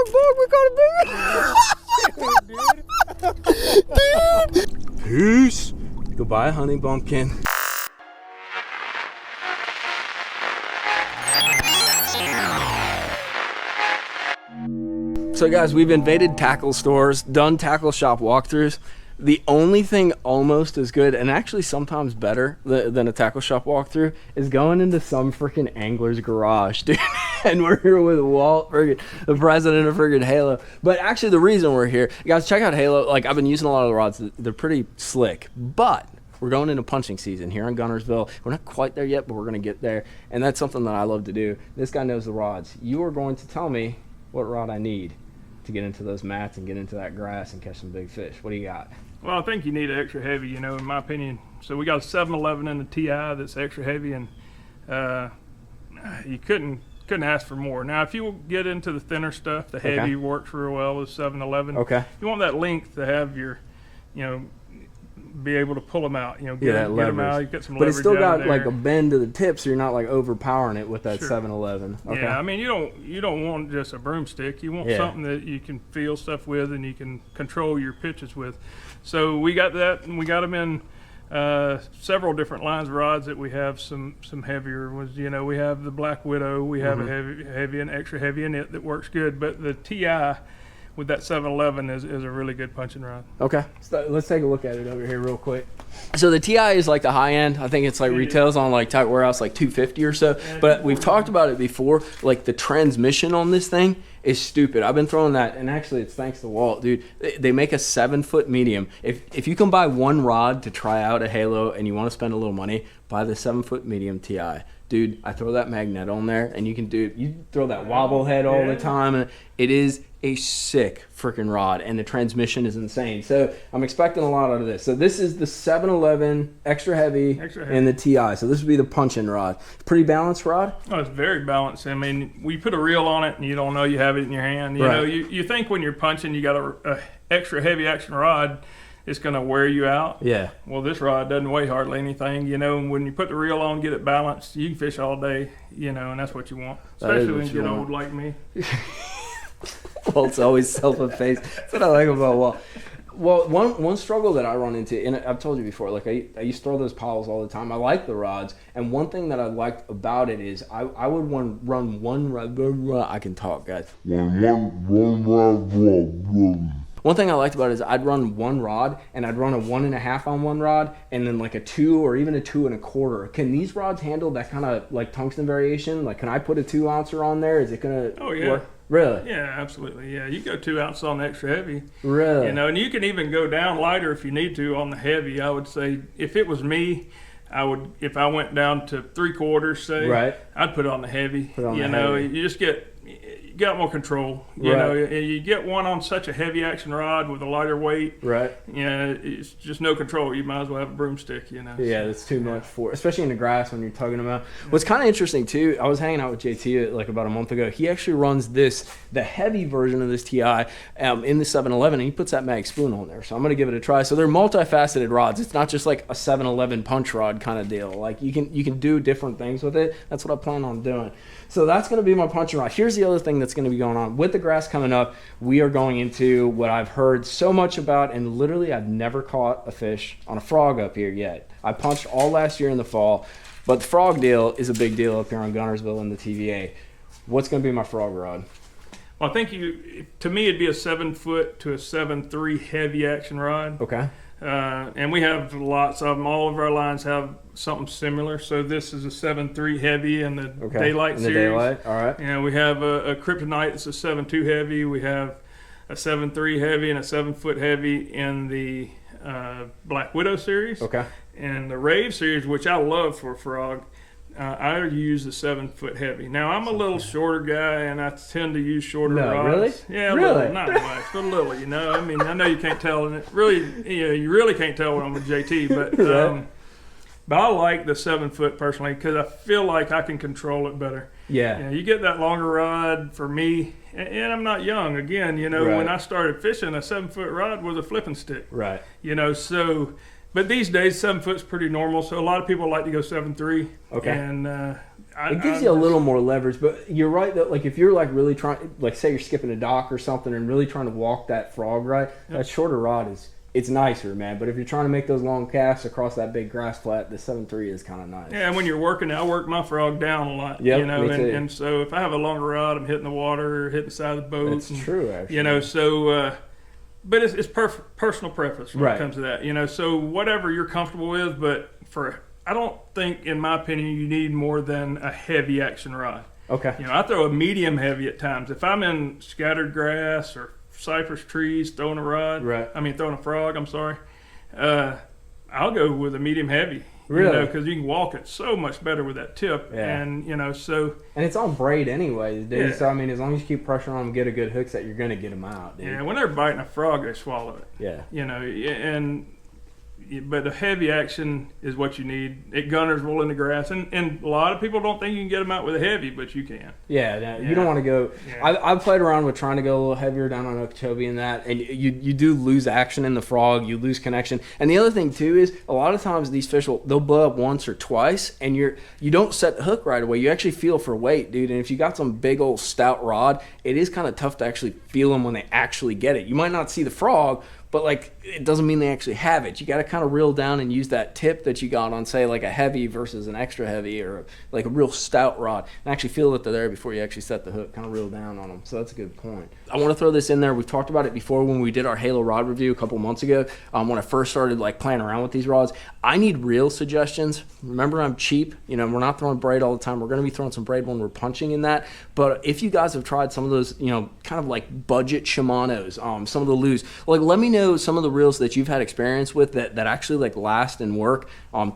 we got a big dude. Peace. Goodbye, honey bumpkin. So guys, we've invaded tackle stores, done tackle shop walkthroughs. The only thing almost as good, and actually sometimes better than a tackle shop walkthrough, is going into some freaking angler's garage, dude. And we're here with Walt, the president of freaking Halo. But actually the reason we're here, guys, check out Halo. Like, I've been using a lot of the rods. They're pretty slick, but we're going into punching season here in Gunnersville. We're not quite there yet, but we're going to get there. And that's something that I love to do. This guy knows the rods. You are going to tell me what rod I need to get into those mats and get into that grass and catch some big fish. What do you got? Well, I think you need an extra heavy, you know, in my opinion. So we got a 711 in the TI that's extra heavy, and you couldn't ask for more. Now, if you get into the thinner stuff, the heavy works real well with 711. Okay. You want that length to have your, you know, be able to pull them out, you know, get them out, you get some leverage. But it's still got there. like a bend to the tip, so you're not like overpowering it with that 711. Okay. Yeah, I mean, you don't want just a broomstick. You want something that you can feel stuff with and you can control your pitches with. So we got that, and we got them in several different lines of rods that we have some heavier ones. You know, we have the Black Widow, we have a heavy and extra heavy in it that works good, but the TI with that 711 is a really good punching rod. Okay, so let's take a look at it over here real quick. So the TI is like the high end. I think it's like retails on like Tight Warehouse like $250 or so. But we've talked about it before. Like the transmission on this thing is stupid. I've been throwing that, and actually it's thanks to Walt, dude. They make a 7-foot medium. If you can buy one rod to try out a Halo and you want to spend a little money, buy the 7-foot medium TI. Dude, I throw that magnet on there, and you throw that wobble head all the time, and it is a sick freaking rod, and the transmission is insane. So I'm expecting a lot out of this. So this is the 711 extra heavy and the TI. So this would be the punching rod. Pretty balanced rod? Oh, it's very balanced. I mean, we put a reel on it, and you don't know you have it in your hand. You know, you think when you're punching, you got a extra heavy action rod, it's going to wear you out. Yeah. Well, this rod doesn't weigh hardly anything, you know, and when you put the reel on, get it balanced, you can fish all day, you know, and that's what you want, especially when you get old like me. Walt's always self-effaced. That's what I like about Walt. Well, one struggle that I run into, and I've told you before, like I used to throw those piles all the time. I like the rods, and one thing that I liked about it is I would run one rod. I can talk, guys. One thing I liked about it is I'd run one rod, and I'd run a 1.5 on one rod, and then like a 2 or even a 2 1/4. Can these rods handle that kind of like tungsten variation? Like, can I put a 2 ouncer on there? Is it gonna work? Really? Yeah, absolutely. Yeah, you go 2 ounces on the extra heavy. Really? You know, and you can even go down lighter if you need to on the heavy. I would say if it was me, if I went down to 3/4, say, I'd put it on the heavy. You just you got more control. You know, you get one on such a heavy action rod with a lighter weight. Right. You know, it's just no control. You might as well have a broomstick, you know. Yeah, that's too much for, especially in the grass when you're tugging them out. What's kind of interesting too, I was hanging out with JT like about a month ago. He actually runs the heavy version of this TI in the 711, and he puts that mag spoon on there. So I'm going to give it a try. So they're multifaceted rods. It's not just like a 711 punch rod kind of deal. Like you can do different things with it. That's what I plan on doing. So that's going to be my punching rod. Here's the other thing that's going to be going on. With the grass coming up, we are going into what I've heard so much about, and literally I've never caught a fish on a frog up here yet. I punched all last year in the fall, but the frog deal is a big deal up here on Gunnersville in the TVA. What's going to be my frog rod? Well, I think to me it'd be a 7-foot to a 7.3 heavy action rod. Okay. And we have lots of them. All of our lines have something similar. So this is a 7.3 heavy in the Daylight series. Daylight, all right. And we have a Kryptonite that's a 7.2 heavy. We have a 7.3 heavy and a 7-foot heavy in the Black Widow series. Okay. And the Rave series, which I love for frog, I use the 7-foot heavy. Now I'm a little shorter guy, and I tend to use shorter rods. Really? Yeah, really? Not much, but a little. You know, I mean, I know you can't tell, and you really can't tell when I'm with JT, but I like the 7-foot personally because I feel like I can control it better. Yeah. You get that longer rod for me, and I'm not young. Again, you know, when I started fishing, a 7-foot rod was a flipping stick. Right. You know, so. But these days, 7 foot's pretty normal, so a lot of people like to go 7.3. Okay. And It gives you a little more leverage, but you're right that like if you're like really trying, like say you're skipping a dock or something and really trying to walk that frog right, that shorter rod it's nicer, man. But if you're trying to make those long casts across that big grass flat, the 7.3 is kind of nice. Yeah, and when you're working, I work my frog down a lot. Yep, you know, me too. And so if I have a longer rod, I'm hitting the water, hitting the side of the boat. That's true, actually. You know, so but it's personal preference when Right. it comes to that. You know, so whatever you're comfortable with, but I don't think, in my opinion, you need more than a heavy action rod. Okay. You know, I throw a medium heavy at times. If I'm in scattered grass or cypress trees, throwing a rod, Right. throwing a frog, I'm sorry, I'll go with a medium heavy. Really? You know, because you can walk it so much better with that tip. Yeah. And, you know, so. And it's on braid anyways, dude. Yeah. So, I mean, as long as you keep pressure on them, get a good hook set, you're going to get them out, dude. Yeah, when they're biting a frog, they swallow it. Yeah. You know, but a heavy action is what you need. It gunners roll in the grass, and a lot of people don't think you can get them out with a heavy, but you can. Yeah, you don't want to go. Yeah. I've played around with trying to go a little heavier down on Okeechobee and that, and you do lose action in the frog, you lose connection. And the other thing too is a lot of times these fish they'll blow up once or twice, and you don't set the hook right away. You actually feel for weight, dude. And if you got some big old stout rod, it is kind of tough to actually feel them when they actually get it. You might not see the frog, but like it doesn't mean they actually have it. You got to kind of reel down and use that tip that you got on, say, like a heavy versus an extra heavy, or like a real stout rod, and actually feel that they're there before you actually set the hook. Kind of reel down on them. So that's a good point. I want to throw this in there. We've talked about it before when we did our Halo rod review a couple months ago. When I first started like playing around with these rods, I need reel suggestions. Remember, I'm cheap. You know, we're not throwing braid all the time. We're going to be throwing some braid when we're punching in that. But if you guys have tried some of those, you know, kind of like budget Shimano's, some of the Lew's, like let me know some of the reels that you've had experience with that actually like last and work.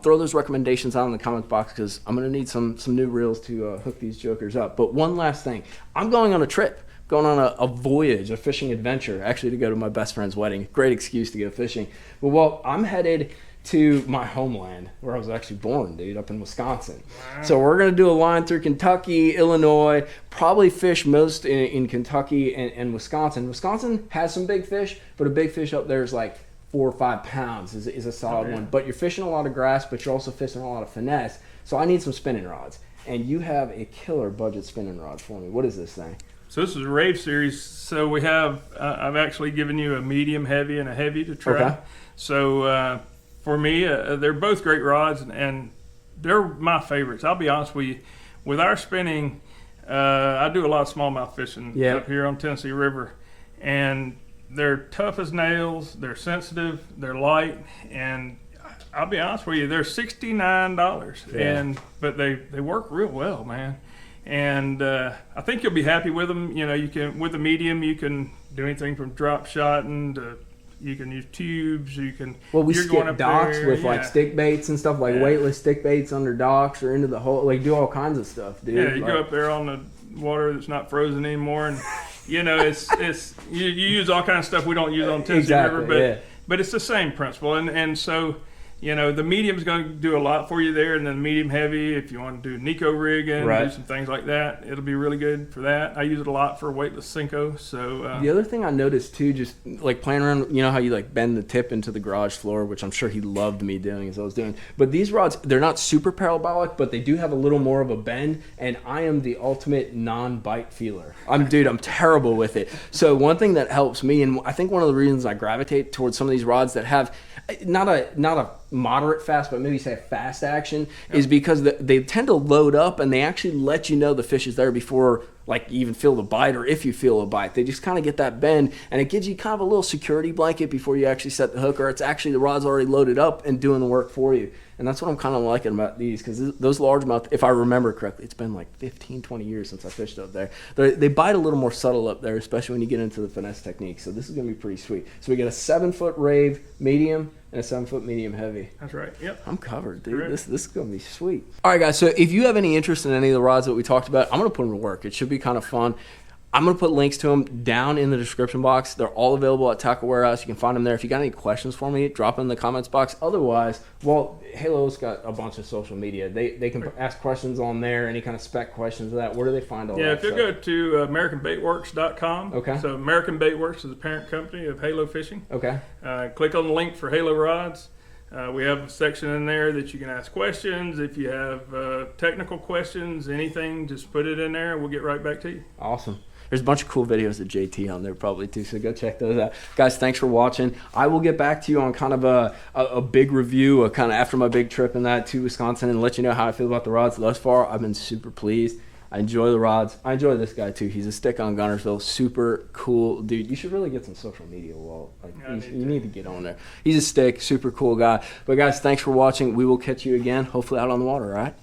Throw those recommendations out in the comments box, because I'm going to need some new reels to hook these jokers up. But one last thing, I'm going on a trip. Going on a voyage, a fishing adventure, actually to go to my best friend's wedding. Great excuse to go fishing. But well, I'm headed to my homeland, where I was actually born, dude, up in Wisconsin. Wow. So we're going to do a line through Kentucky, Illinois, probably fish most in Kentucky and Wisconsin. Wisconsin has some big fish, but a big fish up there is like 4 or 5 pounds is a solid one. But you're fishing a lot of grass, but you're also fishing a lot of finesse. So I need some spinning rods. And you have a killer budget spinning rod for me. What is this thing? So this is a Rave series. So we have, I've actually given you a medium heavy and a heavy to try. Okay. So for me, they're both great rods, and they're my favorites. I'll be honest with you. With our spinning, I do a lot of smallmouth fishing up here on Tennessee River, and they're tough as nails. They're sensitive. They're light, and I'll be honest with you, they're $69, but they work real well, man. And I think you'll be happy with them. You know, you can, with the medium, you can do anything from drop shotting to, you can use tubes. You can. Well, we skip docks with like stick baits and stuff, like weightless stick baits under docks or into the hole. Like do all kinds of stuff, dude. Yeah, you go up there on the water that's not frozen anymore, and you know it's you use all kinds of stuff we don't use on Tennessee River, but it's the same principle, and so. You know, the medium's going to do a lot for you there, and then the medium heavy, if you want to do Nico rigging, do some things like that, it'll be really good for that. I use it a lot for weightless Senko. So the other thing I noticed too, just like playing around, you know how you like bend the tip into the garage floor, which I'm sure he loved me doing as I was doing. But these rods, they're not super parabolic, but they do have a little more of a bend, and I am the ultimate non-bite feeler. I'm terrible with it. So one thing that helps me, and I think one of the reasons I gravitate towards some of these rods that have not a moderate fast, but maybe say a fast action, is because they tend to load up and they actually let you know the fish is there before like you even feel the bite, or if you feel a bite. They just kind of get that bend, and it gives you kind of a little security blanket before you actually set the hook, or it's actually the rod's already loaded up and doing the work for you. And that's what I'm kind of liking about these, because those largemouth, if I remember correctly, it's been like 15, 20 years since I fished up there. They bite a little more subtle up there, especially when you get into the finesse technique. So this is going to be pretty sweet. So we got a 7-foot Rave medium and a 7-foot medium heavy. That's right. Yep. I'm covered, dude. This is going to be sweet. All right, guys. So if you have any interest in any of the rods that we talked about, I'm going to put them to work. It should be kind of fun. I'm going to put links to them down in the description box. They're all available at Tackle Warehouse. You can find them there. If you got any questions for me, drop them in the comments box. Otherwise, well, Halo's got a bunch of social media. They can ask questions on there, any kind of spec questions of that. Where do they find all that if you stuff? go to AmericanBaitWorks.com. Okay. So American Baitworks is the parent company of Halo Fishing. Okay. Click on the link for Halo rods. We have a section in there that you can ask questions. If you have technical questions, anything, just put it in there. We'll get right back to you. Awesome. There's a bunch of cool videos of JT on there probably too, so go check those out. Guys, thanks for watching. I will get back to you on kind of a big review, kind of after my big trip in that to Wisconsin, and let you know how I feel about the rods. Thus far, I've been super pleased. I enjoy the rods. I enjoy this guy too. He's a stick on Gunnersville. Super cool dude. You should really get some social media, Walt. Like, you need to get on there. He's a stick, super cool guy. But guys, thanks for watching. We will catch you again, hopefully out on the water, all right?